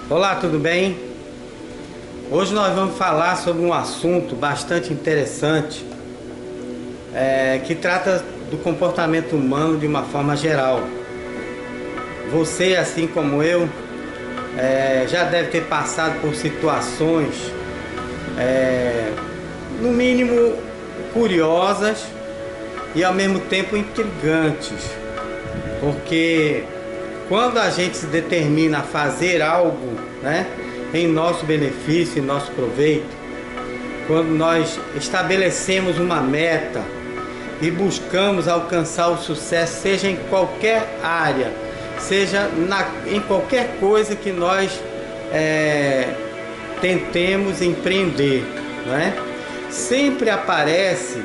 Olá, tudo bem? Hoje nós vamos falar sobre um assunto bastante interessante que trata do comportamento humano de uma forma geral. Você, assim como eu, já deve ter passado por situações, no mínimo curiosas e ao mesmo tempo intrigantes, porque quando a gente se determina a fazer algo, né, em nosso benefício, em nosso proveito, quando nós estabelecemos uma meta e buscamos alcançar o sucesso, seja em qualquer área, seja em qualquer coisa que nós tentemos empreender, né? Sempre aparece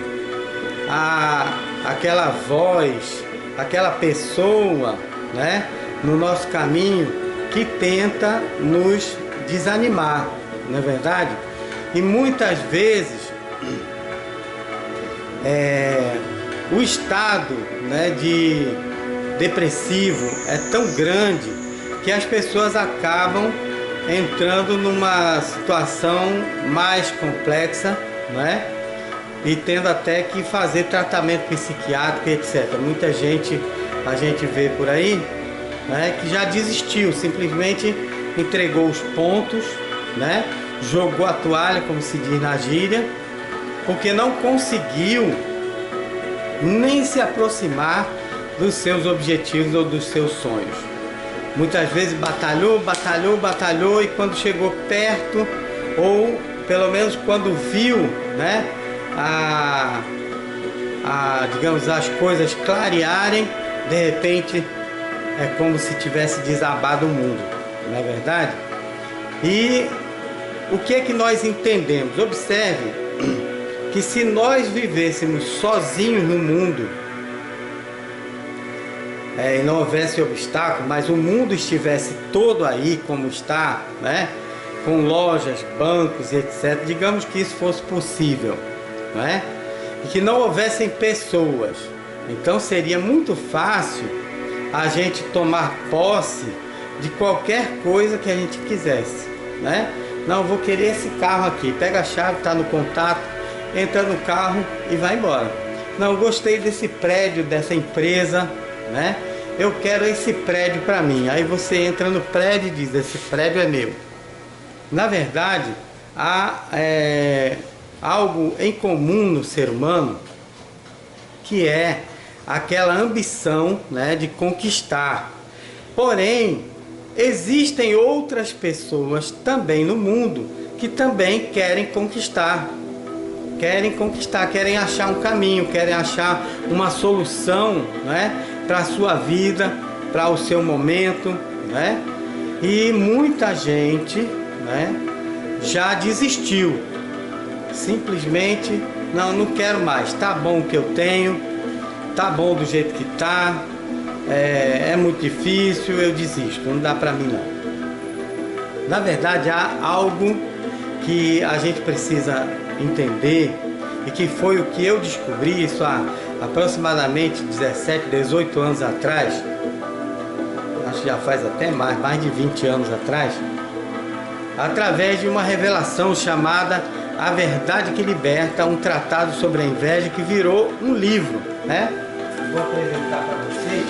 aquela voz, aquela pessoa, né, no nosso caminho que tenta nos desanimar, não é verdade? E muitas vezes o estado, né, de depressivo é tão grande que as pessoas acabam entrando numa situação mais complexa, né? E tendo até que fazer tratamento psiquiátrico, etc. Muita gente a gente vê por aí, né, que já desistiu, simplesmente entregou os pontos, né, jogou a toalha, como se diz na gíria, porque não conseguiu nem se aproximar dos seus objetivos ou dos seus sonhos. Muitas vezes batalhou e quando chegou perto, ou pelo menos quando viu, né, digamos, as coisas clarearem, de repente é como se tivesse desabado o mundo, não é verdade? E o que é que nós entendemos? Observe que se nós vivêssemos sozinhos no mundo, e não houvesse obstáculo, mas o mundo estivesse todo aí como está, né, com lojas, bancos, etc., digamos que isso fosse possível, não é? E que não houvessem pessoas, então seria muito fácil a gente tomar posse de qualquer coisa que a gente quisesse, né? Não, vou querer esse carro aqui, pega a chave, está no contato, entra no carro e vai embora. Não, gostei desse prédio, dessa empresa, né? Eu quero esse prédio para mim. Aí você entra no prédio e diz, esse prédio é meu. Na verdade, há algo em comum no ser humano, que é aquela ambição, né, de conquistar. Porém, existem outras pessoas também no mundo que também querem conquistar, querem achar um caminho, querem achar uma solução, né, para a sua vida, para o seu momento, né? E muita gente, né, já desistiu, simplesmente não quero mais, tá bom o que eu tenho, tá bom do jeito que tá, é muito difícil, eu desisto, não dá pra mim não. Na verdade, há algo que a gente precisa entender, e que foi o que eu descobri isso há aproximadamente 17, 18 anos atrás, acho que já faz até mais de 20 anos atrás, através de uma revelação chamada A Verdade que Liberta, um tratado sobre a inveja, que virou um livro, né? Vou apresentar para vocês.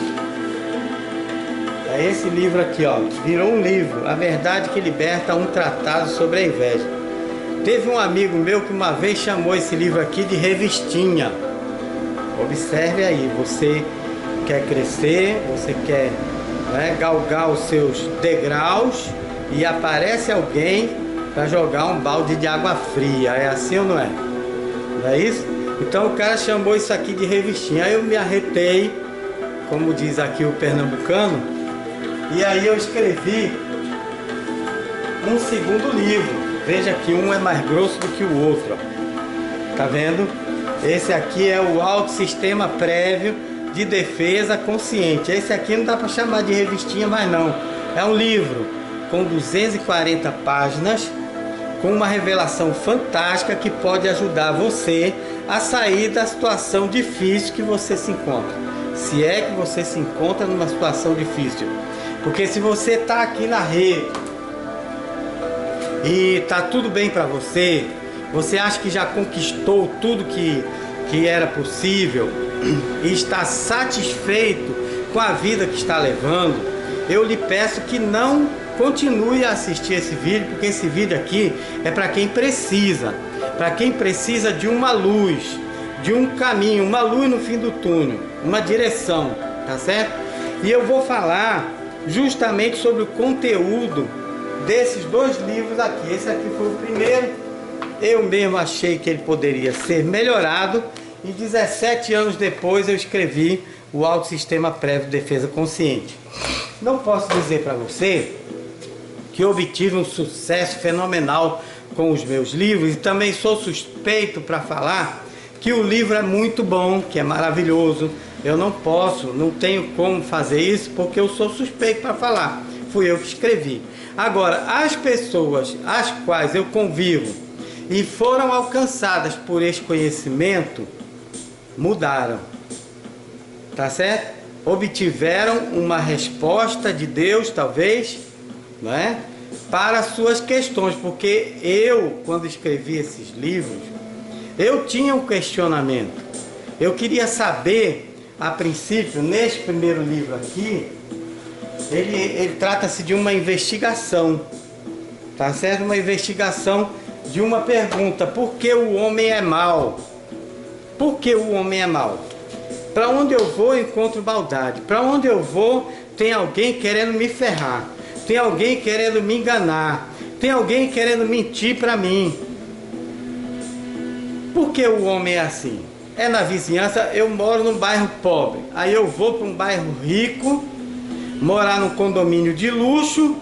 É esse livro aqui, ó, virou um livro, A Verdade que Liberta, um tratado sobre a inveja. Teve um amigo meu que uma vez chamou esse livro aqui de revistinha. Observe aí, você quer crescer, você quer, né, galgar os seus degraus, e aparece alguém para jogar um balde de água fria. É assim ou não é? Não é isso? Então o cara chamou isso aqui de revistinha. Aí eu me arretei, como diz aqui o pernambucano, e aí eu escrevi um segundo livro. Veja que um é mais grosso do que o outro, ó. Tá vendo? Esse aqui é o Autossistema Prévio de Defesa Consciente. Esse aqui não dá para chamar de revistinha mais não. É um livro com 240 páginas, com uma revelação fantástica que pode ajudar você a sair da situação difícil que você se encontra. Se é que você se encontra numa situação difícil. Porque se você está aqui na rede, e tá tudo bem para você, você acha que já conquistou tudo que era possível e está satisfeito com a vida que está levando, eu lhe peço que não continue a assistir esse vídeo, porque esse vídeo aqui é para quem precisa de uma luz, de um caminho, uma luz no fim do túnel, uma direção, tá certo? E eu vou falar justamente sobre o conteúdo desses dois livros aqui. Esse aqui foi o primeiro, eu mesmo achei que ele poderia ser melhorado, e 17 anos depois eu escrevi o Autossistema Prévio de Defesa Consciente. Não posso dizer para você que obtive um sucesso fenomenal com os meus livros, e também sou suspeito para falar que o livro é muito bom, que é maravilhoso. Eu não tenho como fazer isso, porque eu sou suspeito para falar. Fui eu que escrevi. Agora, as pessoas às quais eu convivo e foram alcançadas por esse conhecimento, mudaram, tá certo? Obtiveram uma resposta de Deus, talvez, não é? Para as suas questões, porque eu, quando escrevi esses livros, eu tinha um questionamento. Eu queria saber, a princípio, nesse primeiro livro aqui, ele trata-se de uma investigação, tá certo? Uma investigação de uma pergunta: por que o homem é mau? Por que o homem é mau? Para onde eu vou, eu encontro maldade. Para onde eu vou, tem alguém querendo me ferrar. Tem alguém querendo me enganar. Tem alguém querendo mentir para mim. Por que o homem é assim? É na vizinhança. Eu moro num bairro pobre. Aí eu vou para um bairro rico, morar num condomínio de luxo.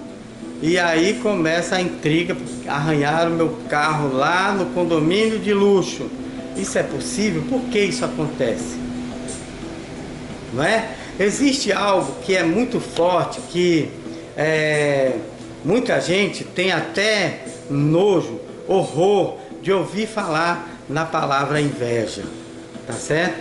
E aí começa a intriga. Arranharam o meu carro lá no condomínio de luxo. Isso é possível? Por que isso acontece? Não é? Existe algo que é muito forte, que muita gente tem até nojo, horror de ouvir falar na palavra inveja, tá certo?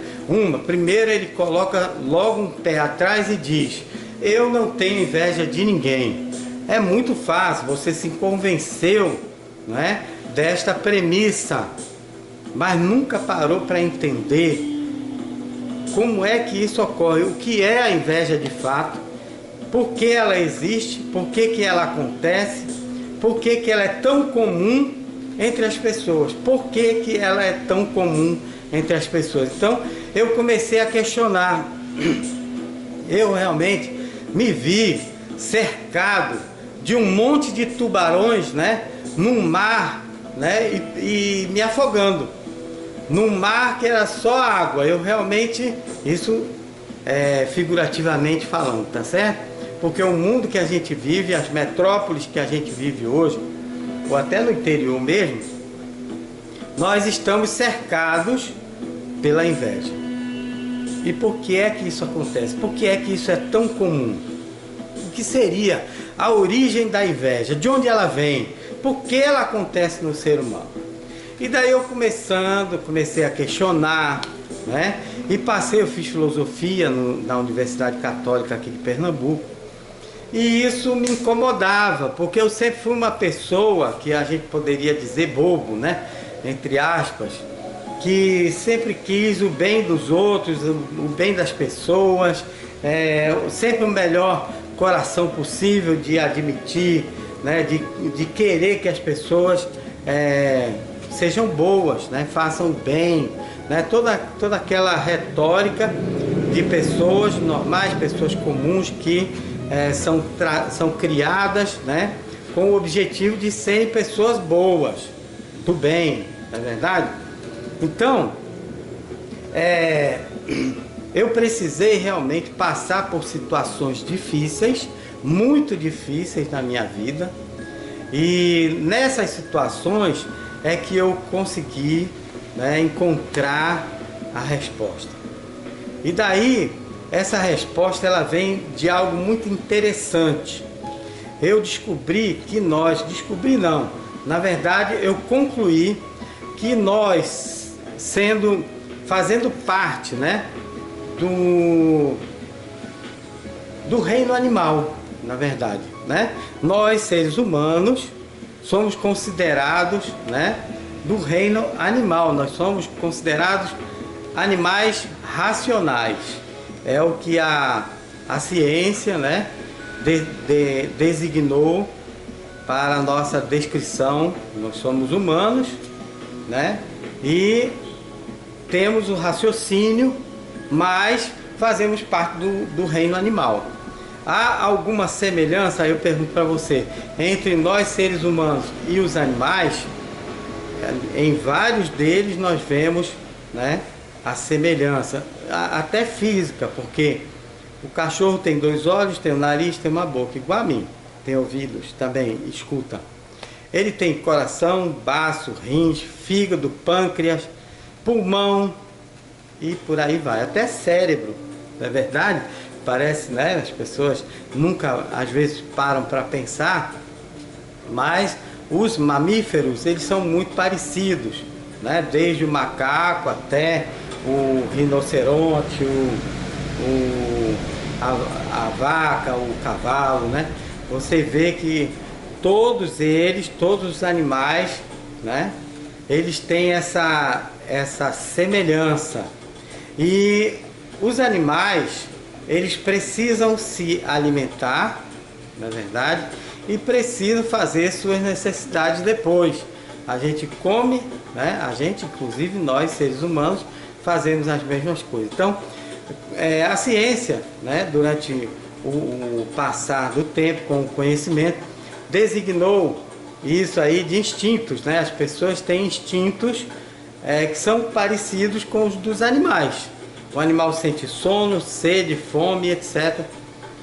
Primeiro ele coloca logo um pé atrás e diz: eu não tenho inveja de ninguém. É muito fácil, você se convenceu, não é, desta premissa, mas nunca parou para entender como é que isso ocorre, o que é a inveja de fato, por que ela existe, por que ela acontece, por que ela é tão comum entre as pessoas, por que ela é tão comum entre as pessoas. Então eu comecei a questionar. Eu realmente me vi cercado de um monte de tubarões, né, num mar, né, e me afogando num mar que era só água. Eu realmente, isso figurativamente falando, tá certo? Porque o mundo que a gente vive, as metrópoles que a gente vive hoje, ou até no interior mesmo, nós estamos cercados pela inveja. E por que é que isso acontece? Por que é que isso é tão comum? O que seria a origem da inveja? De onde ela vem? Por que ela acontece no ser humano? E daí eu comecei a questionar, né? E eu fiz filosofia na Universidade Católica aqui de Pernambuco. E isso me incomodava, porque eu sempre fui uma pessoa que a gente poderia dizer bobo, né? Entre aspas, que sempre quis o bem dos outros, o bem das pessoas, sempre o melhor coração possível de admitir, né? De querer que as pessoas sejam boas, né? Façam bem, né? Toda aquela retórica de pessoas normais, pessoas comuns que são criadas, né? Com o objetivo de serem pessoas boas, do bem, não é verdade? Então, eu precisei realmente passar por situações difíceis, muito difíceis na minha vida, e nessas situações é que eu consegui, né, encontrar a resposta. E daí, essa resposta ela vem de algo muito interessante. Eu descobri que na verdade eu concluí que nós, fazendo parte, né, do reino animal, na verdade, né? Nós, seres humanos, somos considerados, né, do reino animal. Nós somos considerados animais racionais. É o que a ciência, né, designou para a nossa descrição. Nós somos humanos, né, e temos o raciocínio, mas fazemos parte do reino animal. Há alguma semelhança, eu pergunto para você, entre nós seres humanos e os animais? Em vários deles nós vemos, né, a semelhança, até física, porque o cachorro tem 2 olhos, tem um nariz, tem uma boca, igual a mim, tem ouvidos também, escuta. Ele tem coração, baço, rins, fígado, pâncreas, pulmão e por aí vai, até cérebro, não é verdade? Parece, né? As pessoas nunca, às vezes, param para pensar, mas os mamíferos, eles são muito parecidos, né? Desde o macaco até o rinoceronte, a vaca, o cavalo, né? Você vê que todos eles, todos os animais, né, eles têm essa semelhança. E os animais, eles precisam se alimentar, na verdade, e precisam fazer suas necessidades depois. A gente come, né, a gente, inclusive nós, seres humanos, fazemos as mesmas coisas. Então, a ciência, né, durante o passar do tempo com o conhecimento, designou isso aí de instintos, né? As pessoas têm instintos que são parecidos com os dos animais. O animal sente sono, sede, fome, etc.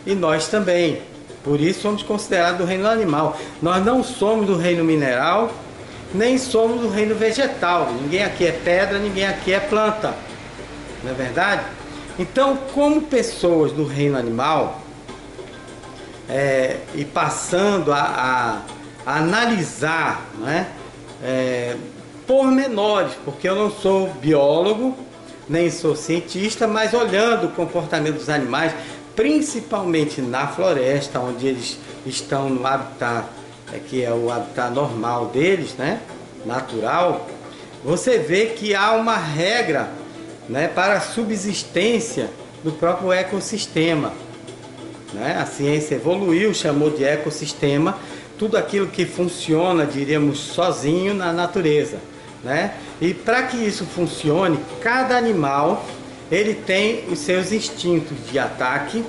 E nós também. Por isso somos considerados do reino animal. Nós não somos do reino mineral, nem somos do reino vegetal. Ninguém aqui é pedra, ninguém aqui é planta. Não é verdade? Então, como pessoas do reino animal, e passando a analisar, né, pormenores, porque eu não sou biólogo, nem sou cientista, mas olhando o comportamento dos animais, principalmente na floresta, onde eles estão no habitat, que é o habitat normal deles, né, natural, você vê que há uma regra, né, para a subsistência do próprio ecossistema. Né? A ciência evoluiu, chamou de ecossistema tudo aquilo que funciona, diríamos, sozinho na natureza. Né? E para que isso funcione, cada animal ele tem os seus instintos de ataque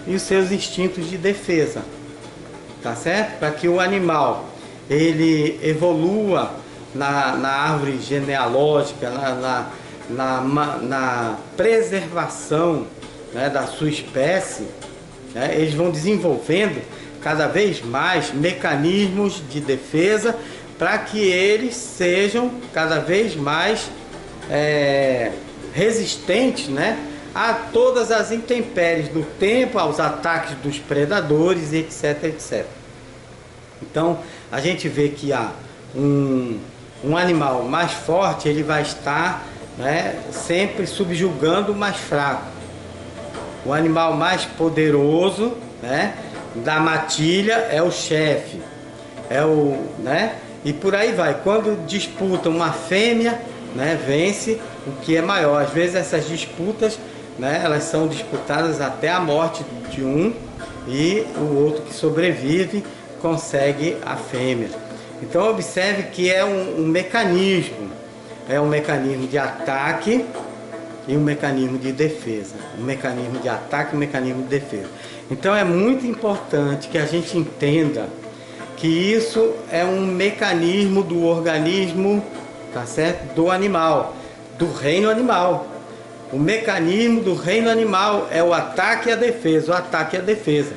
e os seus instintos de defesa. Tá certo? Para que o animal ele evolua na árvore genealógica, na preservação, né, da sua espécie, né, eles vão desenvolvendo cada vez mais mecanismos de defesa para que eles sejam cada vez mais resistentes, né, a todas as intempéries do tempo, aos ataques dos predadores, etc, etc. Então a gente vê que há um animal mais forte, ele vai estar, né, sempre subjugando o mais fraco. O animal mais poderoso, né, da matilha é o chefe, né, e por aí vai. Quando disputam uma fêmea, né, vence o que é maior. Às vezes essas disputas, né, elas são disputadas até a morte de um e o outro que sobrevive consegue a fêmea. Então observe que é um mecanismo, é um mecanismo de ataque e um mecanismo de defesa, um mecanismo de ataque e um mecanismo de defesa. Então é muito importante que a gente entenda que isso é um mecanismo do organismo, tá certo? Do animal, do reino animal. O mecanismo do reino animal é o ataque e a defesa, o ataque e a defesa.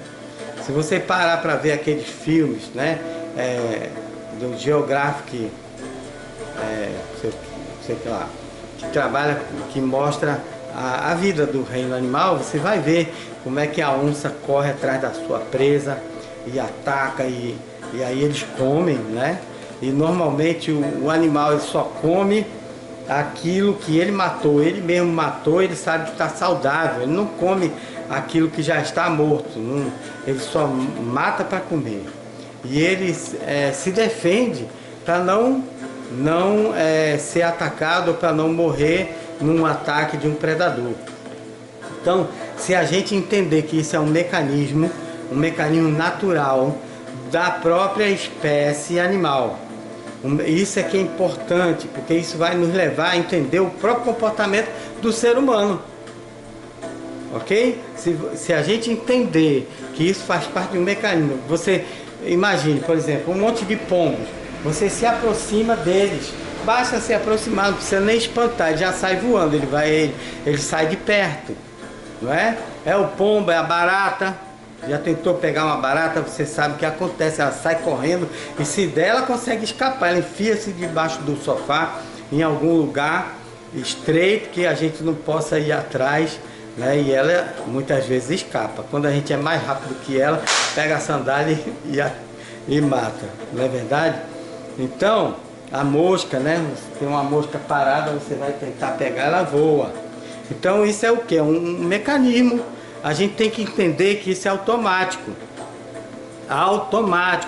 Se você parar para ver aqueles filmes, né, do Geographic, sei lá, que trabalha, que mostra a vida do reino animal, você vai ver como é que a onça corre atrás da sua presa e ataca, e aí eles comem, né? E normalmente o animal ele só come aquilo que ele matou, ele mesmo matou, ele sabe que está saudável, ele não come aquilo que já está morto, ele só mata para comer. e ele se defende para não ser atacado ou para não morrer num ataque de um predador. Então, se a gente entender que isso é um mecanismo natural da própria espécie animal, isso é que é importante, porque isso vai nos levar a entender o próprio comportamento do ser humano. Ok? Se a gente entender que isso faz parte de um mecanismo, você imagine, por exemplo, um monte de pombos, você se aproxima deles, basta se aproximar, não precisa nem espantar, ele já sai voando, ele sai de perto, não é? É o pombo, é a barata. Já tentou pegar uma barata, você sabe o que acontece, ela sai correndo e se der ela consegue escapar, ela enfia-se debaixo do sofá em algum lugar estreito que a gente não possa ir atrás, né? E ela muitas vezes escapa. Quando a gente é mais rápido que ela, pega a sandália e mata, não é verdade? Então, a mosca, né? Você tem uma mosca parada, você vai tentar pegar, ela voa. Então isso é o que? Um mecanismo. A gente tem que entender que isso é automático,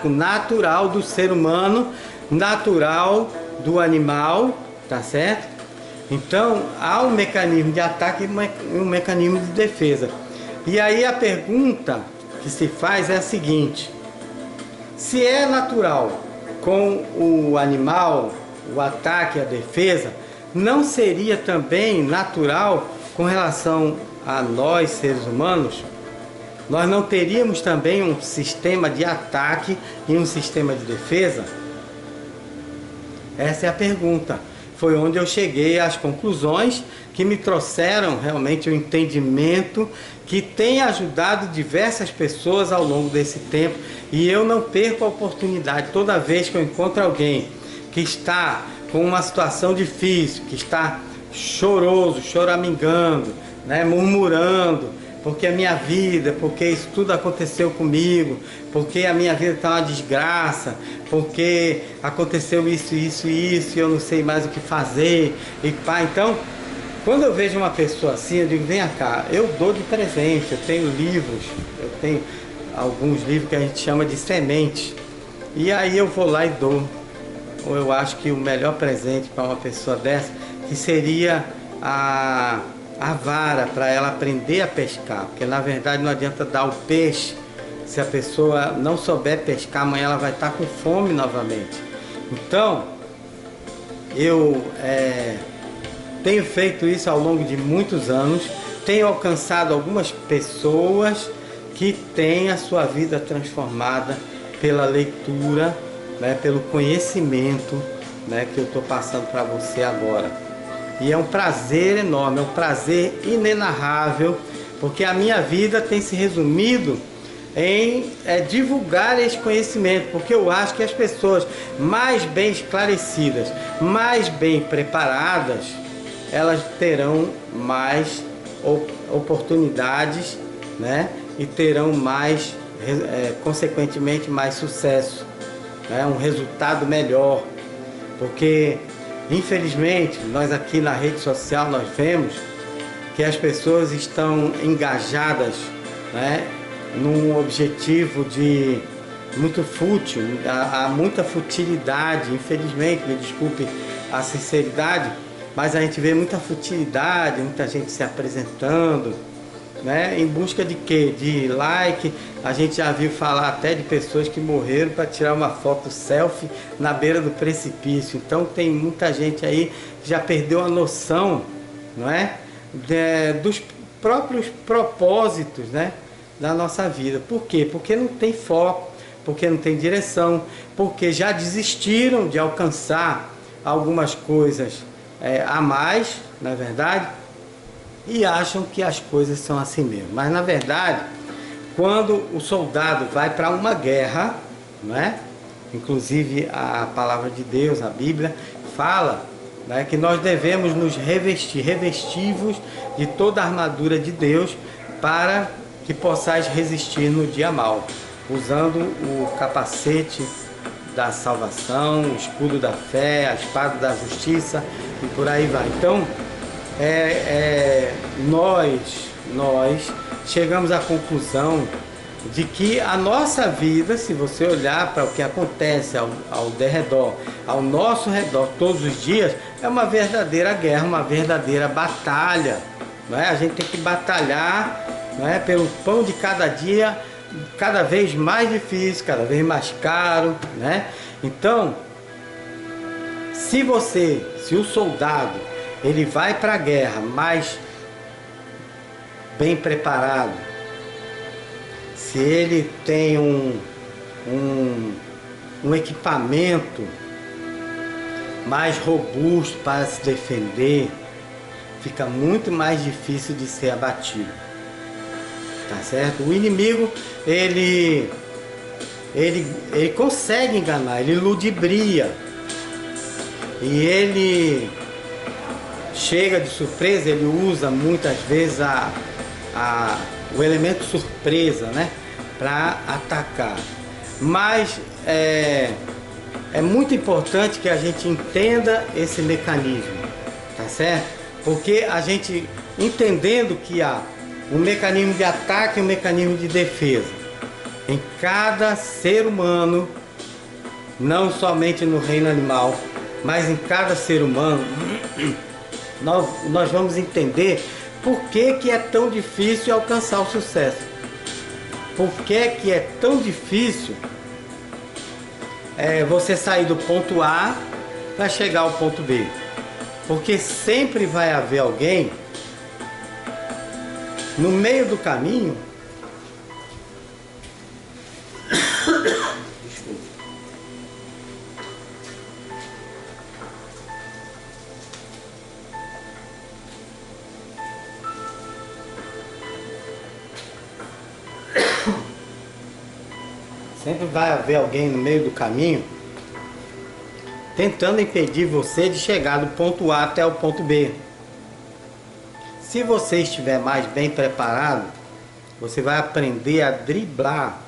natural do ser humano, natural do animal, tá certo? Então há um mecanismo de ataque e um mecanismo de defesa. E aí a pergunta que se faz é a seguinte: se é natural com o animal o ataque e a defesa, não seria também natural com relação a nós, seres humanos? Nós não teríamos também um sistema de ataque e um sistema de defesa? Essa é a pergunta. Foi onde eu cheguei às conclusões que me trouxeram realmente um entendimento que tem ajudado diversas pessoas ao longo desse tempo. E eu não perco a oportunidade, toda vez que eu encontro alguém que está com uma situação difícil, que está choroso, choramingando, né, murmurando, porque a minha vida, porque isso tudo aconteceu comigo, porque a minha vida está uma desgraça, porque aconteceu isso, isso e isso, e eu não sei mais o que fazer, e pá. Então, quando eu vejo uma pessoa assim, eu digo, vem cá, eu dou de presente, eu tenho livros, eu tenho alguns livros que a gente chama de semente, e aí eu vou lá e dou. Ou eu acho que o melhor presente para uma pessoa dessa, que seria a vara para ela aprender a pescar, porque na verdade não adianta dar o peixe se a pessoa não souber pescar, amanhã ela vai estar com fome novamente. Então eu tenho feito isso ao longo de muitos anos, tenho alcançado algumas pessoas que têm a sua vida transformada pela leitura, né, pelo conhecimento, né, que eu estou passando para você agora. E é um prazer enorme, é um prazer inenarrável, porque a minha vida tem se resumido em divulgar esse conhecimento, porque eu acho que as pessoas mais bem esclarecidas, mais bem preparadas, elas terão mais oportunidades, né? E terão mais, consequentemente, mais sucesso, né? Um resultado melhor, porque infelizmente nós aqui na rede social nós vemos que as pessoas estão engajadas, né, num objetivo de muito fútil, há muita futilidade, infelizmente, me desculpe a sinceridade, mas a gente vê muita futilidade, muita gente se apresentando, né, em busca de quê? De like. A gente já viu falar até de pessoas que morreram para tirar uma foto selfie na beira do precipício. Então tem muita gente aí que já perdeu a noção, não é? Dos próprios propósitos, né, da nossa vida. Por quê? Porque não tem foco, porque não tem direção, porque já desistiram de alcançar algumas coisas a mais, na verdade, e acham que as coisas são assim mesmo. Mas na verdade, quando o soldado vai para uma guerra, não é? Inclusive a palavra de Deus, a Bíblia, fala, né, que nós devemos nos revestivos de toda a armadura de Deus para que possais resistir no dia mau, usando o capacete da salvação, o escudo da fé, a espada da justiça e por aí vai. Então, nós chegamos à conclusão de que a nossa vida, se você olhar para o que acontece ao derredor, ao nosso redor todos os dias, é uma verdadeira guerra, uma verdadeira batalha, não é? A gente tem que batalhar, não é, pelo pão de cada dia, cada vez mais difícil, cada vez mais caro, né? Então, se o soldado, ele vai para a guerra mais bem preparado, se ele tem um equipamento mais robusto para se defender, fica muito mais difícil de ser abatido, tá certo? O inimigo, ele consegue enganar, ele ludibria, e ele chega de surpresa, ele usa muitas vezes o elemento surpresa, né, para atacar. Mas é muito importante que a gente entenda esse mecanismo, tá certo? Porque a gente, entendendo que há um mecanismo de ataque e um mecanismo de defesa em cada ser humano, não somente no reino animal, mas em cada ser humano, nós vamos entender por que é tão difícil alcançar o sucesso. Por que é tão difícil você sair do ponto A para chegar ao ponto B. Porque sempre vai haver alguém no meio do caminho sempre vai haver alguém no meio do caminho tentando impedir você de chegar do ponto A até o ponto B. Se você estiver mais bem preparado, você vai aprender a driblar,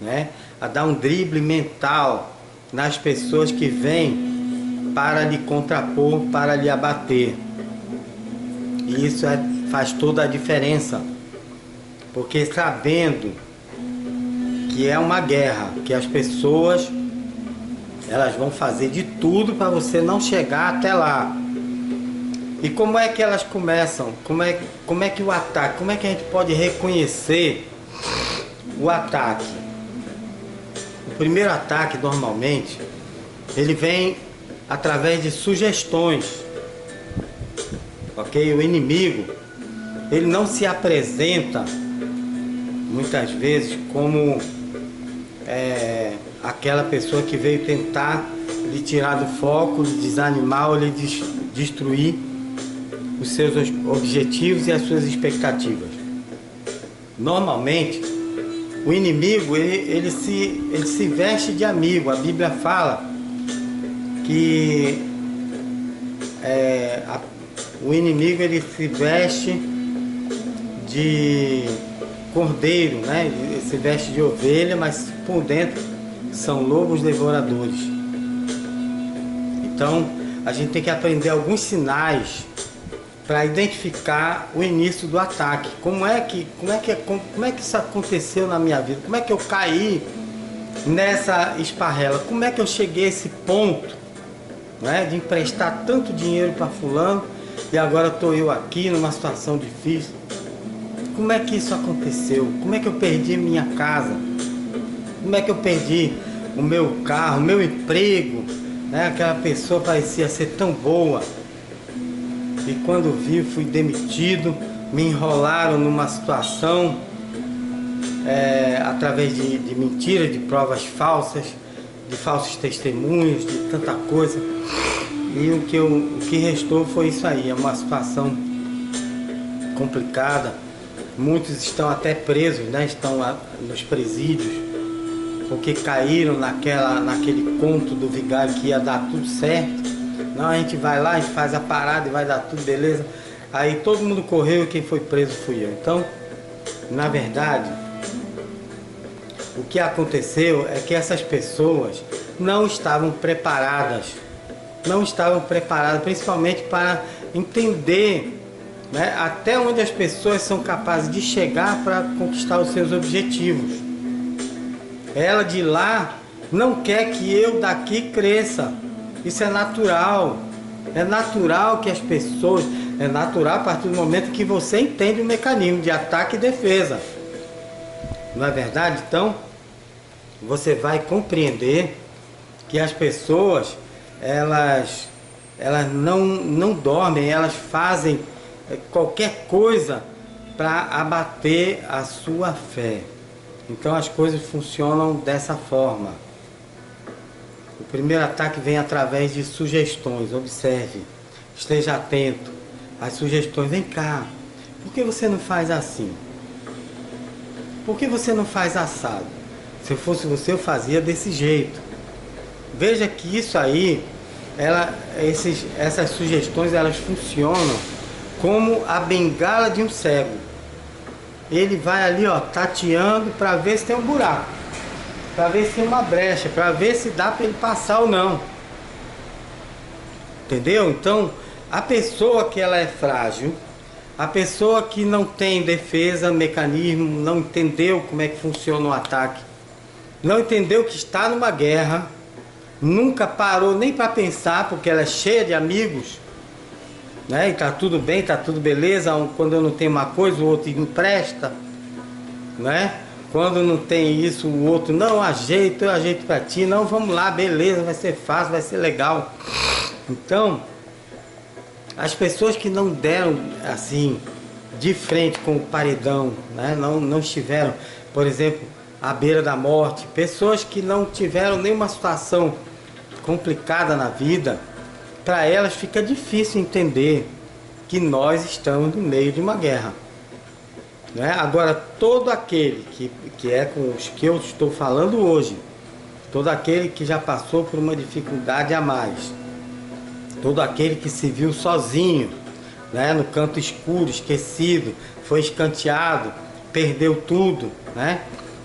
né? A dar um drible mental nas pessoas que vêm para lhe contrapor, para lhe abater. E isso faz toda a diferença, porque sabendo que é uma guerra, que as pessoas elas vão fazer de tudo para você não chegar até lá. E como é que elas começam? Como é que o ataque, como é que a gente pode reconhecer o ataque? O primeiro ataque, normalmente, ele vem através de sugestões, ok? O inimigo, ele não se apresenta muitas vezes como aquela pessoa que veio tentar lhe tirar do foco, lhe desanimar ou lhe destruir os seus objetivos e as suas expectativas. Normalmente, o inimigo ele se veste de amigo. A Bíblia fala que o inimigo ele se veste de cordeiro, né? Ele se veste de ovelha, mas por dentro são lobos devoradores. Então a gente tem que aprender alguns sinais para identificar o início do ataque. Como é que isso aconteceu na minha vida? Como é que eu caí nessa esparrela? Como é que eu cheguei a esse ponto, né, de emprestar tanto dinheiro para fulano e agora estou eu aqui numa situação difícil? Como é que isso aconteceu? Como é que eu perdi minha casa? Como é que eu perdi o meu carro, o meu emprego, né? Aquela pessoa parecia ser tão boa e quando vi fui demitido, me enrolaram numa situação através de mentiras, de provas falsas, de falsos testemunhos, de tanta coisa. E o que restou foi isso aí, é uma situação complicada. Muitos estão até presos, né? Estão nos presídios, porque caíram naquele conto do vigário que ia dar tudo certo. Não, a gente vai lá, a gente faz a parada e vai dar tudo beleza. Aí todo mundo correu e quem foi preso fui eu. Então, na verdade, o que aconteceu é que essas pessoas não estavam preparadas. Não estavam preparadas, principalmente para entender né? Até onde as pessoas são capazes de chegar para conquistar os seus objetivos. Ela de lá não quer que eu daqui cresça. Isso é natural. É natural que as pessoas... É natural a partir do momento que você entende o mecanismo de ataque e defesa. Não é verdade? Então, você vai compreender que as pessoas, elas não dormem, elas fazem qualquer coisa para abater a sua fé. Então as coisas funcionam dessa forma. O primeiro ataque vem através de sugestões. Observe, esteja atento às sugestões. Vem cá, por que você não faz assim? Por que você não faz assado? Se eu fosse você, eu fazia desse jeito. Veja que isso aí, essas sugestões, elas funcionam como a bengala de um cego. Ele vai ali, ó, tateando para ver se tem um buraco, para ver se tem uma brecha, para ver se dá para ele passar ou não. Entendeu? Então, a pessoa que ela é frágil, a pessoa que não tem defesa, mecanismo, não entendeu como é que funciona o ataque, não entendeu que está numa guerra, nunca parou nem para pensar, porque ela é cheia de amigos, né? E tá tudo bem, tá tudo beleza. Quando eu não tenho uma coisa, o outro empresta, né? Quando não tem isso, o outro não, eu ajeito para ti, não, vamos lá, beleza, vai ser fácil, vai ser legal. Então, as pessoas que não deram assim de frente com o paredão, né? Não estiveram, por exemplo, à beira da morte, pessoas que não tiveram nenhuma situação complicada na vida, para elas fica difícil entender que nós estamos no meio de uma guerra, né? Agora, todo aquele que é com os que eu estou falando hoje, todo aquele que já passou por uma dificuldade a mais, todo aquele que se viu sozinho, né, no canto escuro, esquecido, foi escanteado, perdeu tudo, né?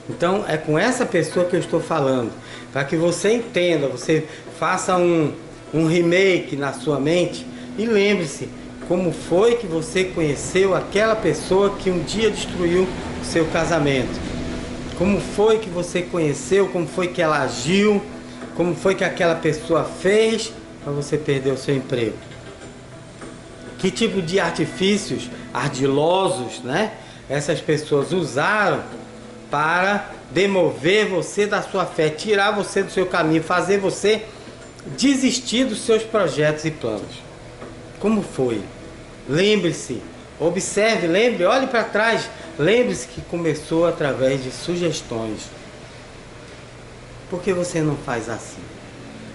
Então é com essa pessoa que eu estou falando, para que você entenda, você faça um remake na sua mente e lembre-se como foi que você conheceu aquela pessoa que um dia destruiu o seu casamento. Como foi que você conheceu, como foi que ela agiu, como foi que aquela pessoa fez para você perder o seu emprego. Que tipo de artifícios ardilosos, né, essas pessoas usaram para demover você da sua fé, tirar você do seu caminho, fazer você desistir dos seus projetos e planos. Como foi? Lembre-se, observe, lembre, olhe para trás, lembre-se que começou através de sugestões. Por que você não faz assim?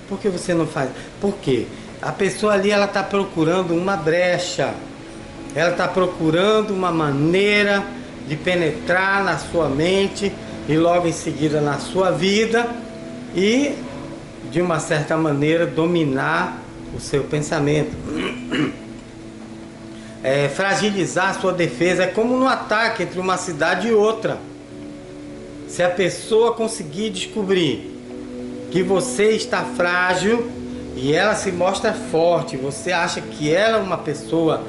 Por que você não faz? Por quê? A pessoa ali, ela está procurando uma brecha, ela está procurando uma maneira de penetrar na sua mente e logo em seguida na sua vida e de uma certa maneira dominar o seu pensamento, fragilizar a sua defesa. É como no ataque entre uma cidade e outra. Se a pessoa conseguir descobrir que você está frágil e ela se mostra forte, você acha que ela é uma pessoa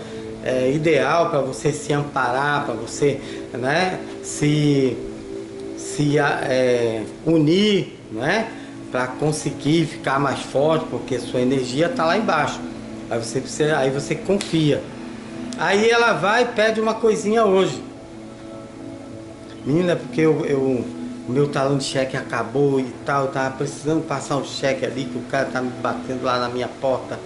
ideal para você se amparar, para você, né, se unir, né, para conseguir ficar mais forte, porque sua energia está lá embaixo. Aí você confia. Aí ela vai e pede uma coisinha hoje. Menina, porque o meu talão de cheque acabou e tal, eu tava precisando passar um cheque ali, que o cara tá me batendo lá na minha porta.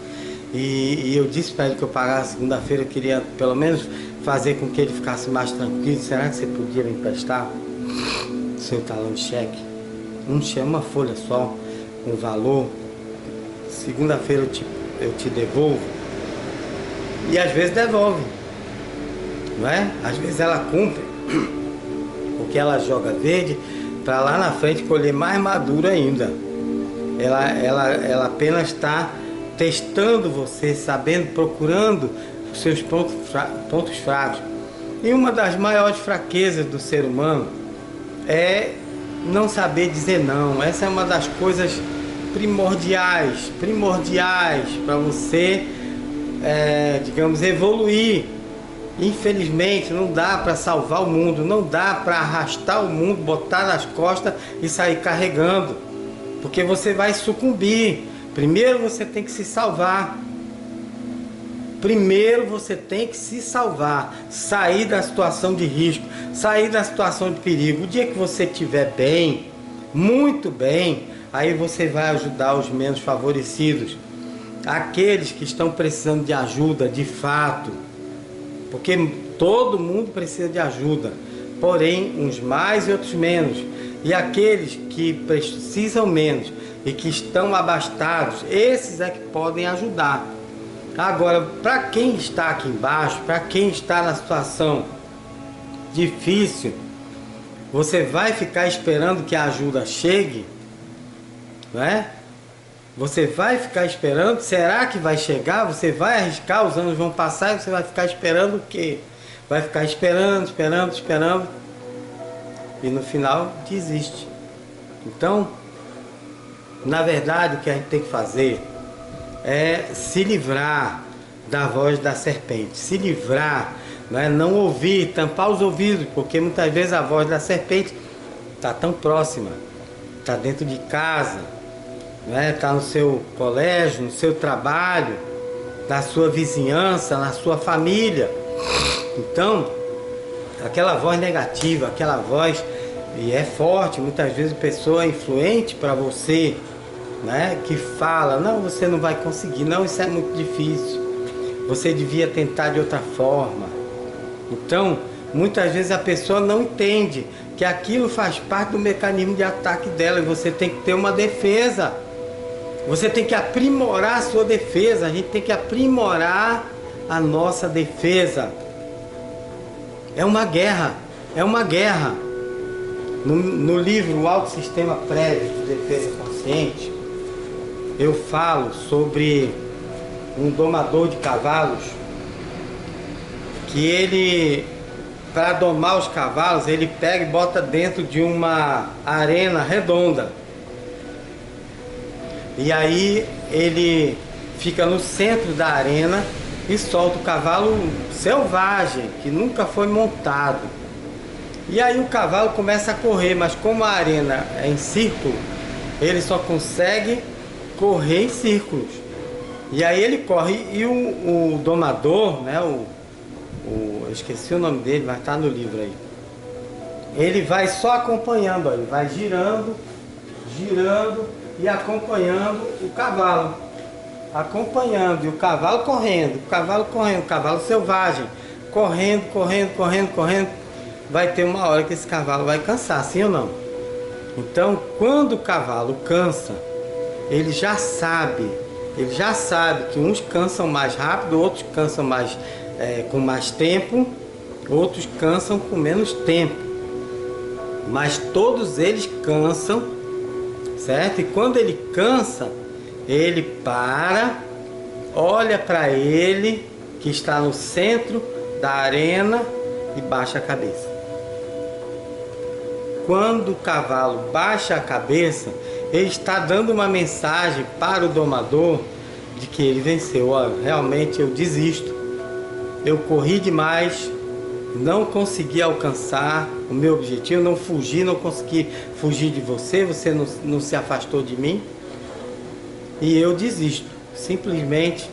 E eu disse para ele que eu pagasse segunda-feira, eu queria pelo menos fazer com que ele ficasse mais tranquilo. Será que você podia me emprestar seu talão de cheque? Uma folha só, com valor. Segunda-feira eu te devolvo. E às vezes devolve, não é? Às vezes ela cumpre, porque ela joga verde para lá na frente colher mais maduro ainda. Ela apenas está testando você, sabendo, procurando os seus pontos fracos. E uma das maiores fraquezas do ser humano é não saber dizer não. Essa é uma das coisas primordiais para você, digamos, evoluir Infelizmente não dá para salvar o mundo, não dá para arrastar o mundo, botar nas costas e sair carregando, porque você vai sucumbir. Primeiro você tem que se salvar. Primeiro você tem que se salvar, sair da situação de risco, sair da situação de perigo. O dia que você estiver bem, muito bem, aí você vai ajudar os menos favorecidos, aqueles que estão precisando de ajuda de fato, porque todo mundo precisa de ajuda, porém uns mais e outros menos. E aqueles que precisam menos e que estão abastados, esses é que podem ajudar. Agora, para quem está aqui embaixo, para quem está na situação difícil, você vai ficar esperando que a ajuda chegue, não é? Você vai ficar esperando, será que vai chegar? Você vai arriscar, os anos vão passar e você vai ficar esperando o quê? Vai ficar esperando, esperando, esperando, e no final desiste. Então, na verdade, o que a gente tem que fazer é se livrar da voz da serpente, se livrar, não ouvir, tampar os ouvidos, porque muitas vezes a voz da serpente está tão próxima, está dentro de casa, está no seu colégio, no seu trabalho, na sua vizinhança, na sua família. Então, aquela voz negativa, aquela voz, e é forte, muitas vezes a pessoa é influente para você, que fala, não, você não vai conseguir, não, isso é muito difícil, você devia tentar de outra forma. Então, muitas vezes a pessoa não entende que aquilo faz parte do mecanismo de ataque dela, e você tem que ter uma defesa, você tem que aprimorar a sua defesa, a gente tem que aprimorar a nossa defesa. É uma guerra, é uma guerra. No livro O Alto Sistema Prévio de Defesa Consciente, eu falo sobre um domador de cavalos, que ele, para domar os cavalos, ele pega e bota dentro de uma arena redonda. E aí ele fica no centro da arena e solta o cavalo selvagem, que nunca foi montado. E aí o cavalo começa a correr, mas como a arena é em círculo, ele só consegue correr em círculos. E aí ele corre, e o domador, eu esqueci o nome dele, mas está no livro aí. Ele vai só acompanhando, ele vai girando, girando e acompanhando o cavalo. Acompanhando, e o cavalo correndo, o cavalo selvagem, correndo, correndo, correndo, correndo. Vai ter uma hora que esse cavalo vai cansar, sim ou não? Então, quando o cavalo cansa, ele já sabe que uns cansam mais rápido, outros cansam mais, com mais tempo, outros cansam com menos tempo. Mas todos eles cansam, certo? E quando ele cansa, ele para, olha para ele, que está no centro da arena, e baixa a cabeça. Quando o cavalo baixa a cabeça, ele está dando uma mensagem para o domador de que ele venceu. Olha, realmente eu desisto, eu corri demais, não consegui alcançar o meu objetivo, não consegui fugir de você, você não se afastou de mim, e eu desisto, simplesmente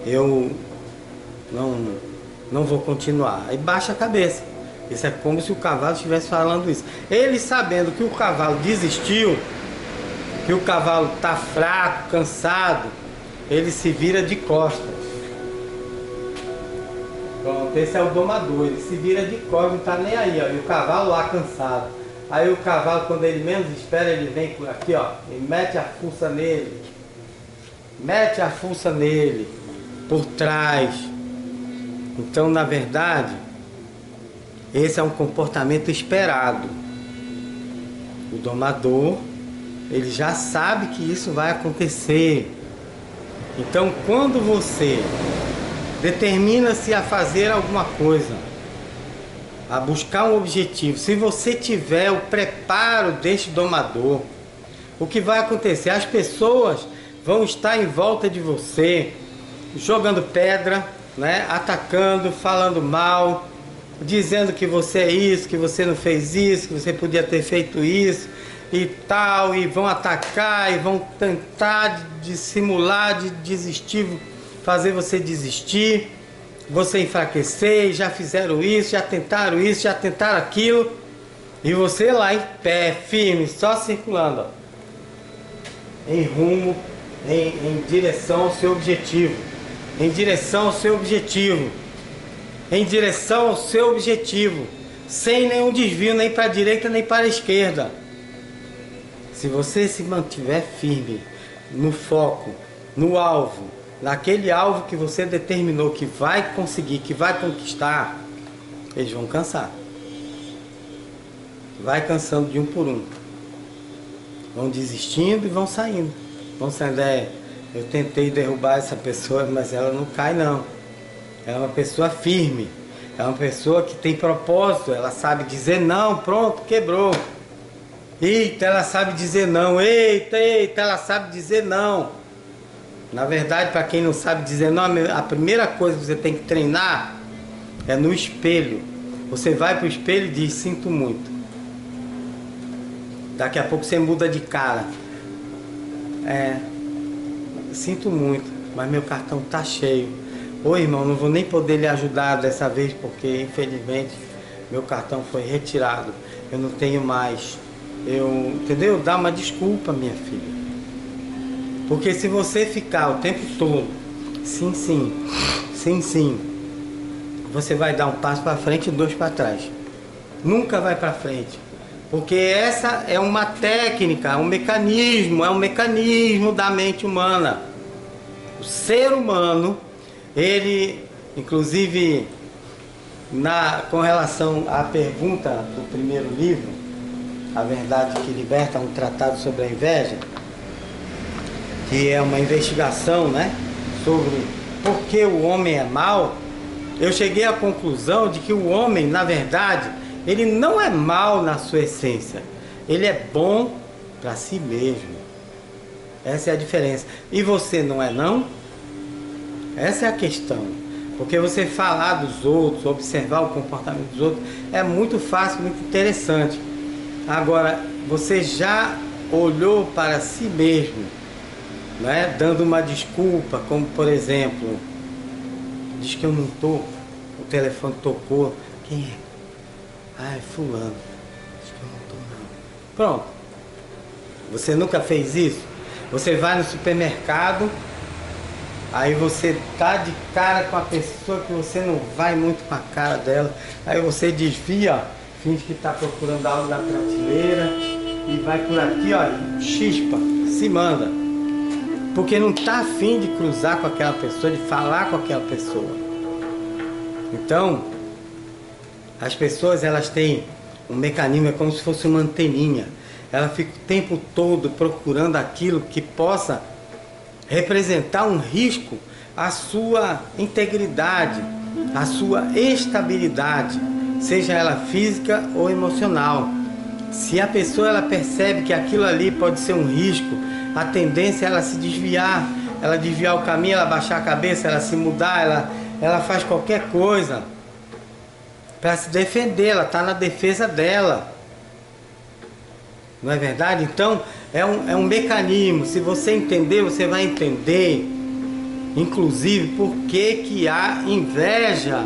eu não vou continuar. Aí baixa a cabeça. Isso é como se o cavalo estivesse falando isso. Ele, sabendo que o cavalo desistiu, que o cavalo está fraco, cansado, ele se vira de costas. Pronto, esse é o domador, ele se vira de costas, não está nem aí, ó, e o cavalo lá cansado. Aí o cavalo, quando ele menos espera, ele vem aqui, ó, e mete a fuça nele. Mete a fuça nele, por trás. Então, na verdade, esse é um comportamento esperado. O domador, ele já sabe que isso vai acontecer. Então, quando você determina-se a fazer alguma coisa, a buscar um objetivo, se você tiver o preparo deste domador, o que vai acontecer? As pessoas vão estar em volta de você, jogando pedra, né, atacando, falando mal, dizendo que você é isso, que você não fez isso, que você podia ter feito isso e tal, e vão atacar e vão tentar dissimular, de desistir, fazer você desistir, você enfraquecer. Já fizeram isso, já tentaram aquilo, e você lá em pé, firme, só circulando, ó, em rumo, em direção ao seu objetivo, em direção ao seu objetivo, em direção ao seu objetivo, sem nenhum desvio, nem para a direita nem para a esquerda. Se você se mantiver firme no foco, no alvo, naquele alvo que você determinou que vai conseguir, que vai conquistar, eles vão cansar. Vai cansando de um por um. Vão desistindo e vão saindo. Vão saindo, eu tentei derrubar essa pessoa, mas ela não cai não. Ela é uma pessoa firme. É uma pessoa que tem propósito. Ela sabe dizer não, pronto, quebrou. Eita, ela sabe dizer não. Eita, ela sabe dizer não. Na verdade, para quem não sabe dizer não, a primeira coisa que você tem que treinar é no espelho. Você vai para o espelho e diz: sinto muito. Daqui a pouco você muda de cara. Sinto muito, mas meu cartão tá cheio. Ô irmão, não vou nem poder lhe ajudar dessa vez, porque infelizmente meu cartão foi retirado. Eu não tenho mais. Entendeu? Dá uma desculpa, minha filha. Porque se você ficar o tempo todo, sim, você vai dar um passo para frente e dois para trás. Nunca vai para frente. Porque essa é uma técnica, um mecanismo da mente humana. O ser humano, ele, inclusive, com relação à pergunta do primeiro livro, A Verdade que Liberta, um tratado sobre a inveja, que é uma investigação, né, sobre por que o homem é mau, eu cheguei à conclusão de que o homem, na verdade, ele não é mau na sua essência. Ele é bom para si mesmo. Essa é a diferença. E você não é não? Essa é a questão. Porque você falar dos outros, observar o comportamento dos outros, é muito fácil, muito interessante. Agora, você já olhou para si mesmo, né, dando uma desculpa, como por exemplo, diz que eu não estou, o telefone tocou, quem é? Ah, é fulano. Acho que eu não tô não. Pronto. Você nunca fez isso? Você vai no supermercado, aí você tá de cara com a pessoa que você não vai muito com a cara dela, aí você desvia, finge que tá procurando algo na prateleira e vai por aqui, ó, e chispa, se manda. Porque não tá afim de cruzar com aquela pessoa, de falar com aquela pessoa. Então, as pessoas, elas têm um mecanismo, é como se fosse uma anteninha. Ela fica o tempo todo procurando aquilo que possa representar um risco à sua integridade, à sua estabilidade, seja ela física ou emocional. Se a pessoa ela percebe que aquilo ali pode ser um risco, a tendência é ela se desviar, ela desviar o caminho, ela baixar a cabeça, ela se mudar, ela faz qualquer coisa para se defender, ela está na defesa dela. Não é verdade? Então, é um mecanismo. Se você entender, você vai entender, inclusive, por que há inveja,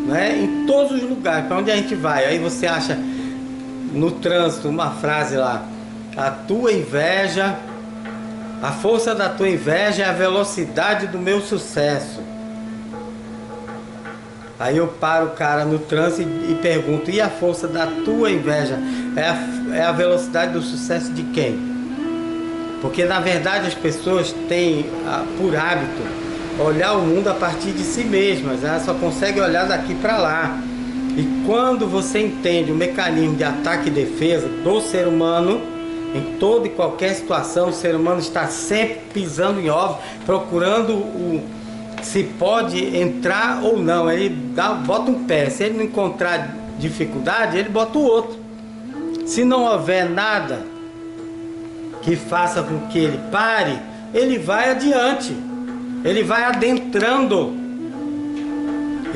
né, em todos os lugares, para onde a gente vai. Aí você acha no trânsito uma frase lá: a tua inveja, a força da tua inveja é a velocidade do meu sucesso. Aí eu paro o cara no trânsito e pergunto: e a força da tua inveja é a velocidade do sucesso de quem? Porque na verdade as pessoas têm por hábito olhar o mundo a partir de si mesmas. Elas só conseguem olhar daqui para lá. E quando você entende o mecanismo de ataque e defesa do ser humano, em toda e qualquer situação, o ser humano está sempre pisando em ovos, procurando se pode entrar ou não. Ele bota um pé, se ele não encontrar dificuldade, ele bota o outro. Se não houver nada que faça com que ele pare, ele vai adiante, ele vai adentrando,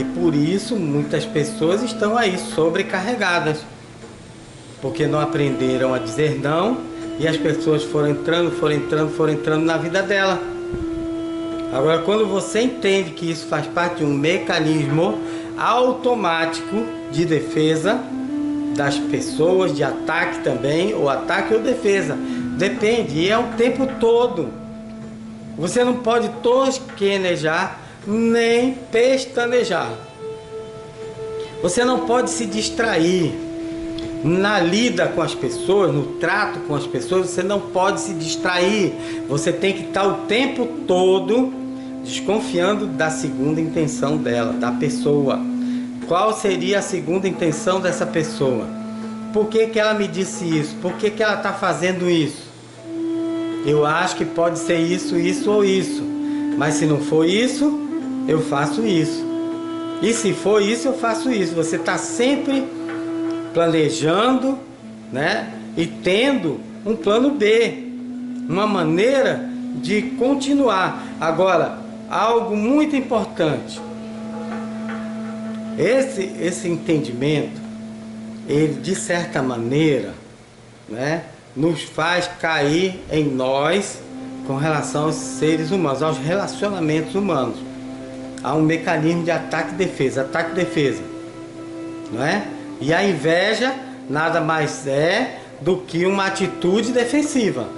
E por isso muitas pessoas estão aí sobrecarregadas, porque não aprenderam a dizer não, e as pessoas foram entrando na vida dela. Agora, quando você entende que isso faz parte de um mecanismo automático de defesa das pessoas, de ataque também, ou ataque ou defesa, depende, e é o tempo todo. Você não pode tosquenejar nem pestanejar. Você não pode se distrair na lida com as pessoas, no trato com as pessoas. Você não pode se distrair. Você tem que estar o tempo todo desconfiando da segunda intenção dela, da pessoa. Qual seria a segunda intenção dessa pessoa? Por que que ela me disse isso? Por que que ela está fazendo isso? Eu acho que pode ser isso, isso ou isso. Mas se não for isso, eu faço isso. E se for isso, eu faço isso. Você está sempre planejando, né? E tendo um plano B, uma maneira de continuar. Agora, algo muito importante. Esse entendimento, ele de certa maneira, né, nos faz cair em nós com relação aos seres humanos, aos relacionamentos humanos. Há um mecanismo de ataque e defesa, não é? E a inveja nada mais é do que uma atitude defensiva.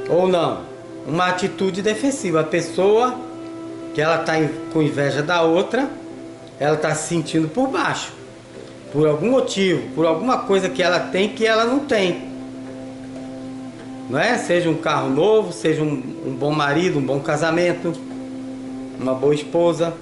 Ou não? Uma atitude defensiva. A pessoa que ela está com inveja da outra, ela está se sentindo por baixo, por algum motivo, por alguma coisa que ela tem que ela não tem, não é? Seja um carro novo, seja um bom marido, um bom casamento, uma boa esposa,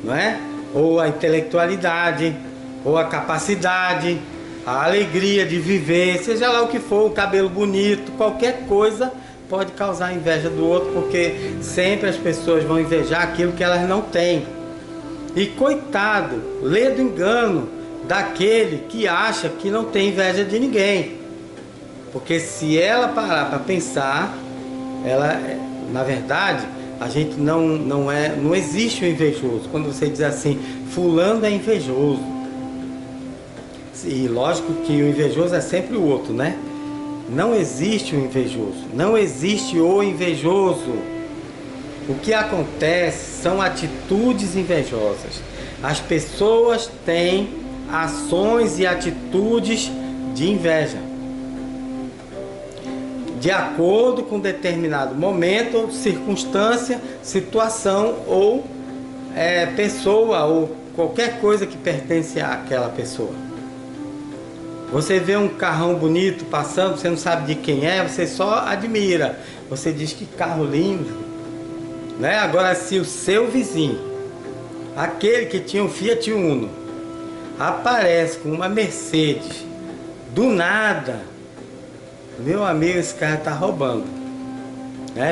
não é? Ou a intelectualidade, ou a capacidade, a alegria de viver, seja lá o que for, o cabelo bonito, qualquer coisa pode causar inveja do outro, porque sempre as pessoas vão invejar aquilo que elas não têm. E coitado, ledo engano daquele que acha que não tem inveja de ninguém. Porque se ela parar para pensar, ela, na verdade, a gente não existe o invejoso. Quando você diz assim, fulano é invejoso. E lógico que o invejoso é sempre o outro, né? Não existe o invejoso, não existe o invejoso. O que acontece são atitudes invejosas. As pessoas têm ações e atitudes de inveja, de acordo com determinado momento, circunstância, situação ou pessoa ou qualquer coisa que pertence àquela pessoa. Você vê um carrão bonito passando, você não sabe de quem é, você só admira. Você diz que carro lindo, né? Agora, se o seu vizinho, aquele que tinha um Fiat Uno, aparece com uma Mercedes, do nada, meu amigo, esse cara está roubando.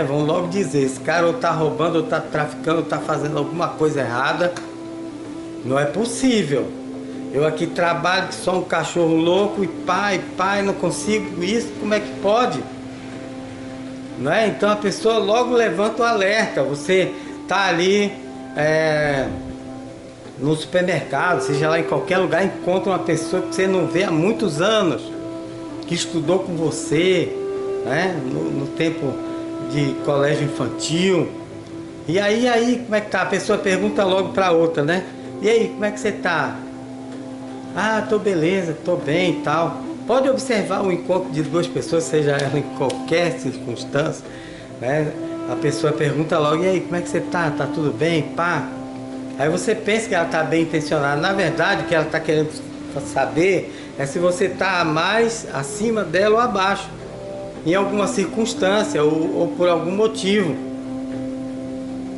Vão logo dizer, esse cara ou está roubando, ou está traficando, ou está fazendo alguma coisa errada. Não é possível. Eu aqui trabalho que sou um cachorro louco e pai, não consigo isso, como é que pode? Não é? Então a pessoa logo levanta o alerta. Você está ali no supermercado, seja lá em qualquer lugar, encontra uma pessoa que você não vê há muitos anos, que estudou com você, né? No tempo de colégio infantil. E aí, como é que tá? A pessoa pergunta logo para outra, né? E aí, como é que você tá? Ah, tô beleza, tô bem e tal. Pode observar o encontro de duas pessoas, seja ela em qualquer circunstância, né? A pessoa pergunta logo, e aí, como é que você tá? Tá tudo bem, pá? Aí você pensa que ela tá bem intencionada. Na verdade, o que ela tá querendo saber é se você tá mais acima dela ou abaixo, em alguma circunstância ou por algum motivo,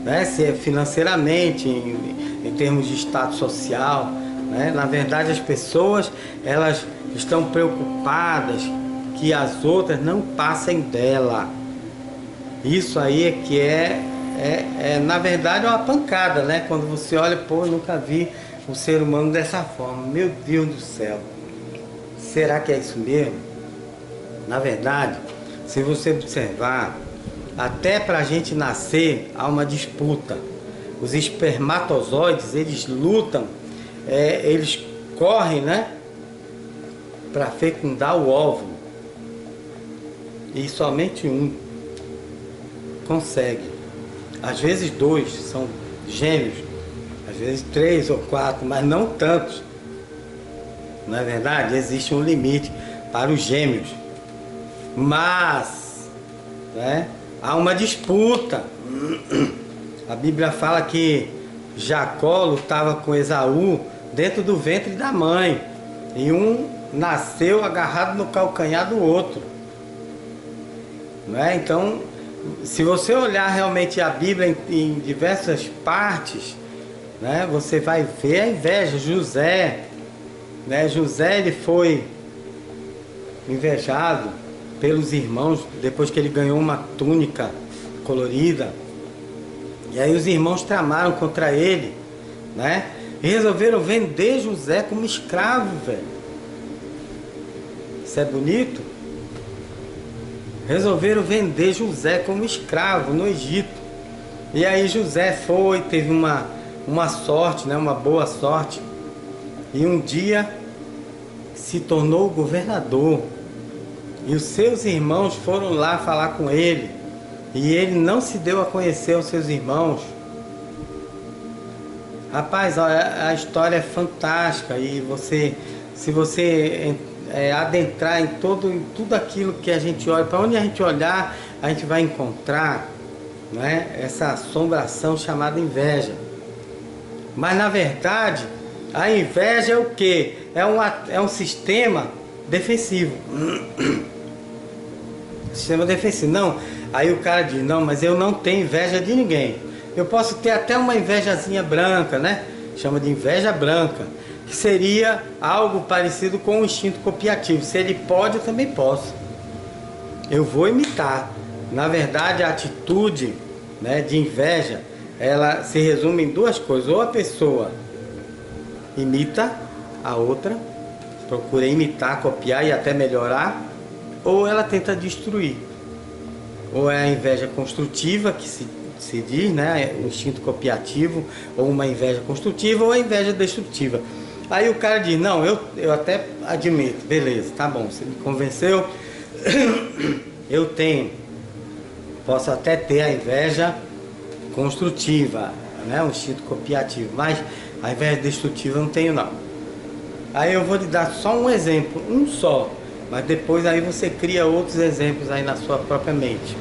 né? Se é financeiramente, em termos de status social, né? Na verdade, as pessoas, elas estão preocupadas que as outras não passem dela. Isso aí é que na verdade é uma pancada, né? Quando você olha, pô, eu nunca vi um ser humano dessa forma. Meu Deus do céu, será que é isso mesmo? Na verdade, se você observar, até para a gente nascer há uma disputa. os espermatozoides, eles lutam, eles correm, né, para fecundar o óvulo. E somente um consegue. Às vezes 2 são gêmeos, às vezes 3 ou 4, mas não tantos. Não é verdade? Existe um limite para os gêmeos. Mas, né, há uma disputa. A Bíblia fala que Jacó lutava com Esaú dentro do ventre da mãe. E um nasceu agarrado no calcanhar do outro. Né? Então, se você olhar realmente a Bíblia em diversas partes, né, você vai ver a inveja. José, né, José, ele foi invejado pelos irmãos depois que ele ganhou uma túnica colorida. E aí os irmãos tramaram contra ele, né? E resolveram vender José como escravo, velho. Isso é bonito? Resolveram vender José como escravo no Egito. E aí José foi, teve uma sorte, né? Uma boa sorte. E um dia se tornou governador. E os seus irmãos foram lá falar com ele. E ele não se deu a conhecer aos seus irmãos. Rapaz, a história é fantástica. E se você adentrar em tudo aquilo que a gente olha, para onde a gente olhar, a gente vai encontrar, né, essa assombração chamada inveja. Mas na verdade, a inveja é o quê? É um sistema defensivo. Sistema defensivo. Não, aí o cara diz, não, mas eu não tenho inveja de ninguém. Eu posso ter até uma invejazinha branca, né? Chama de inveja branca, que seria algo parecido com o instinto copiativo. Se ele pode, eu também posso. Eu vou imitar. Na verdade, a atitude, né, de inveja, ela se resume em duas coisas. Ou a pessoa imita a outra, procura imitar, copiar e até melhorar, ou ela tenta destruir. Ou é a inveja construtiva, que se diz, né, o instinto copiativo, ou uma inveja construtiva, ou a inveja destrutiva. Aí o cara diz, não, eu até admito, beleza, tá bom, você me convenceu, eu posso até ter a inveja construtiva, né, o instinto copiativo, mas a inveja destrutiva eu não tenho não. Aí eu vou lhe dar só um exemplo, um só, mas depois aí você cria outros exemplos aí na sua própria mente.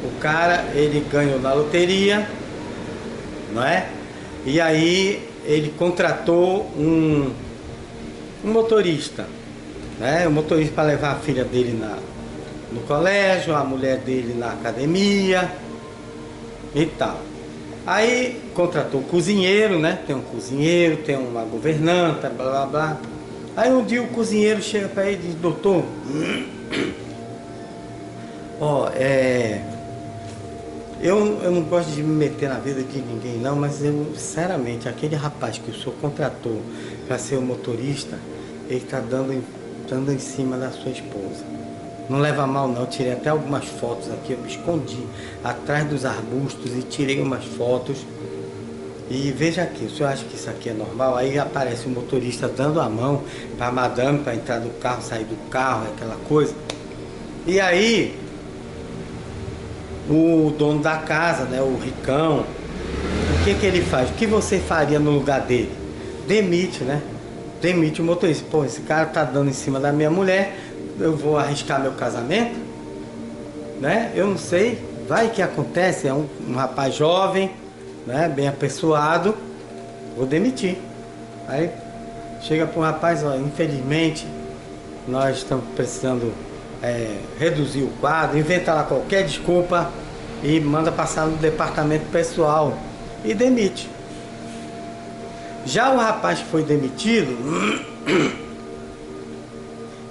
O cara, ele ganhou na loteria, não é? E aí ele contratou um motorista, né? Um motorista para levar a filha dele no colégio, a mulher dele na academia e tal. Aí contratou um cozinheiro, né? Tem um cozinheiro, tem uma governanta, blá blá blá. Aí um dia o cozinheiro chega para ele e diz, doutor, eu não gosto de me meter na vida de ninguém não, mas eu, sinceramente, aquele rapaz que o senhor contratou para ser o motorista, ele está dando em cima da sua esposa. Não leva mal não, eu tirei até algumas fotos aqui, eu me escondi atrás dos arbustos e tirei umas fotos. E veja aqui, o senhor acha que isso aqui é normal? Aí aparece o motorista dando a mão para a madame, para entrar do carro, sair do carro, aquela coisa. E aí o dono da casa, né, o ricão, o que ele faz? O que você faria no lugar dele? Demite, né? Demite o motorista. Pô, esse cara tá dando em cima da minha mulher, eu vou arriscar meu casamento? Né? Eu não sei, vai que acontece, é um rapaz jovem, né, bem apessoado, vou demitir. Aí chega para um rapaz, ó, infelizmente nós estamos precisando reduzir o quadro, inventa lá qualquer desculpa e manda passar no departamento pessoal e demite. Já o rapaz que foi demitido,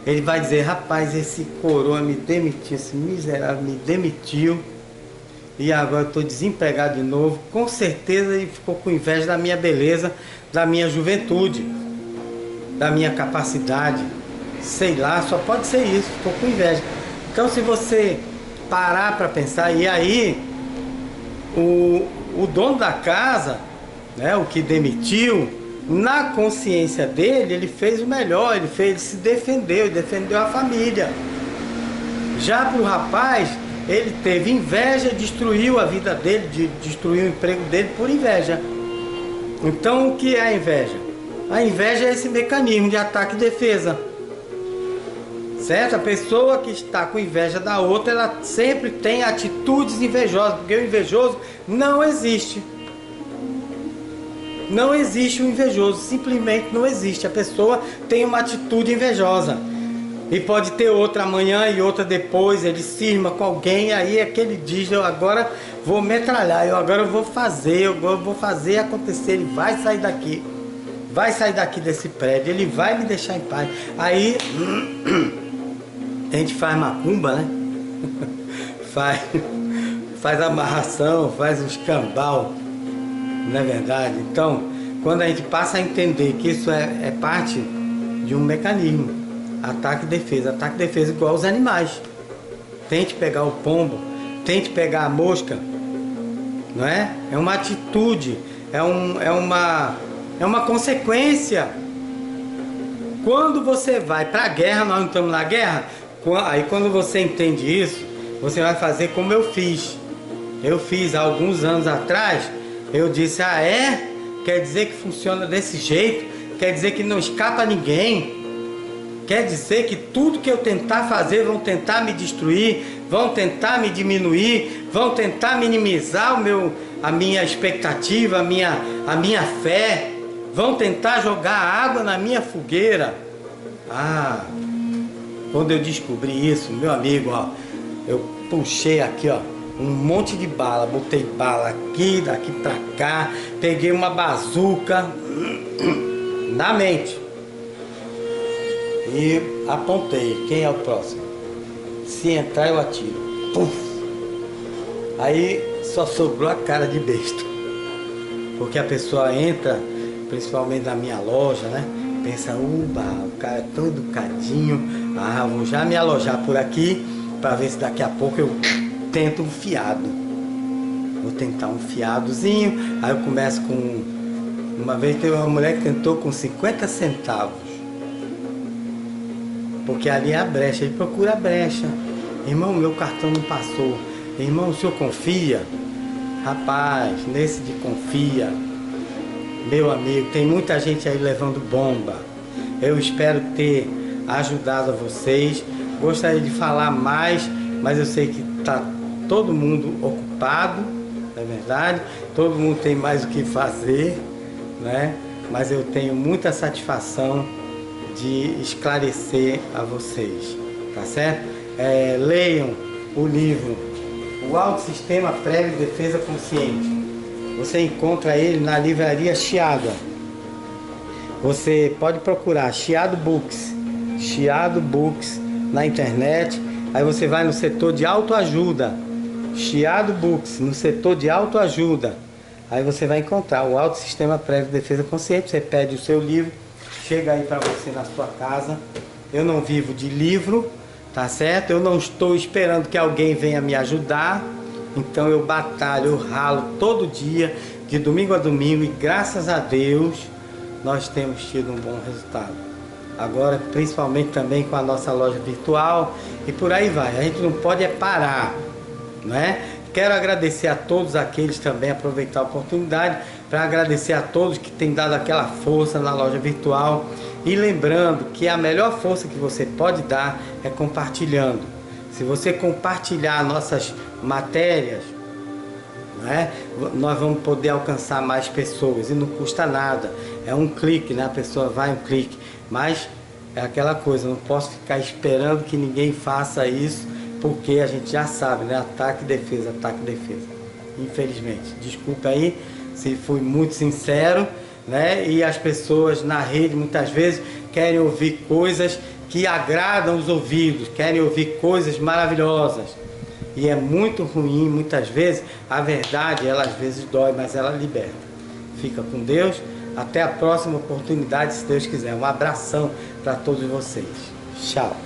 ele vai dizer, rapaz, esse coroa me demitiu, esse miserável me demitiu e agora eu estou desempregado de novo. Com certeza ele ficou com inveja da minha beleza, da minha juventude, da minha capacidade. Sei lá, só pode ser isso, ficou com inveja. Então se você parar para pensar, e aí o dono da casa, né, o que demitiu, na consciência dele, ele fez o melhor, ele se defendeu, ele defendeu a família. Já para o rapaz, ele teve inveja, destruiu a vida dele, destruiu o emprego dele por inveja. Então, o que é a inveja? A inveja é esse mecanismo de ataque e defesa. Certo? A pessoa que está com inveja da outra, ela sempre tem atitudes invejosas, porque o invejoso não existe. Não existe o invejoso, simplesmente não existe. A pessoa tem uma atitude invejosa. E pode ter outra amanhã e outra depois, ele cisma com alguém, aí é que ele diz, eu agora vou metralhar, eu agora vou fazer acontecer, ele vai sair daqui desse prédio, ele vai me deixar em paz. Aí a gente faz macumba, né? faz amarração, faz um escambau, não é verdade? Então, quando a gente passa a entender que isso é parte de um mecanismo, ataque e defesa igual aos animais. Tente pegar o pombo, tente pegar a mosca, não é? É uma atitude, é uma consequência. Quando você vai para a guerra, nós não estamos na guerra, aí quando você entende isso, você vai fazer como eu fiz. Eu fiz há alguns anos atrás, eu disse, ah é? Quer dizer que funciona desse jeito? Quer dizer que não escapa ninguém? Quer dizer que tudo que eu tentar fazer vão tentar me destruir, vão tentar me diminuir, vão tentar minimizar a minha expectativa, a minha fé, vão tentar jogar água na minha fogueira. Ah, quando eu descobri isso, meu amigo, ó, eu puxei aqui, ó, um monte de bala, botei bala aqui, daqui pra cá, peguei uma bazuca na mente e apontei, quem é o próximo? Se entrar eu atiro. Puf! Aí só sobrou a cara de besta, porque a pessoa entra, principalmente na minha loja, né? Pensa, uba, o cara é tão educadinho, ah, vou já me alojar por aqui para ver se daqui a pouco eu tento um fiado. Vou tentar um fiadozinho. Aí eu começo com... Uma vez teve uma mulher que tentou com 50 centavos. Porque ali é a brecha, ele procura a brecha. Irmão, meu cartão não passou. Irmão, o senhor confia? Rapaz, nesse de confia, meu amigo, tem muita gente aí levando bomba. Eu espero ter ajudado a vocês. Gostaria de falar mais, mas eu sei que está todo mundo ocupado, não é verdade? Todo mundo tem mais o que fazer, né? Mas eu tenho muita satisfação de esclarecer a vocês, tá certo? Leiam o livro O Autossistema Prévio de Defesa Consciente. Você encontra ele na livraria Chiado. Você pode procurar Chiado Books na internet. Aí você vai no setor de autoajuda, Chiado Books, no setor de autoajuda. Aí você vai encontrar o Autossistema Prévio de Defesa Consciente. Você pede o seu livro, chega aí para você na sua casa. Eu não vivo de livro, tá certo? Eu não estou esperando que alguém venha me ajudar. Então eu batalho, eu ralo todo dia, de domingo a domingo, e graças a Deus nós temos tido um bom resultado. Agora, principalmente também com a nossa loja virtual, e por aí vai. A gente não pode parar, né? Quero agradecer a todos aqueles também, aproveitar a oportunidade para agradecer a todos que têm dado aquela força na loja virtual. E lembrando que a melhor força que você pode dar é compartilhando. Se você compartilhar nossas matérias, né, nós vamos poder alcançar mais pessoas e não custa nada. É um clique, né? A pessoa vai um clique. Mas é aquela coisa, não posso ficar esperando que ninguém faça isso, porque a gente já sabe, né? Ataque e defesa, ataque e defesa. Infelizmente. Desculpa aí se fui muito sincero, né? E as pessoas na rede muitas vezes querem ouvir coisas que agradam os ouvidos, querem ouvir coisas maravilhosas. E é muito ruim, muitas vezes, a verdade, ela às vezes dói, mas ela liberta. Fica com Deus. Até a próxima oportunidade, se Deus quiser. Um abração para todos vocês. Tchau.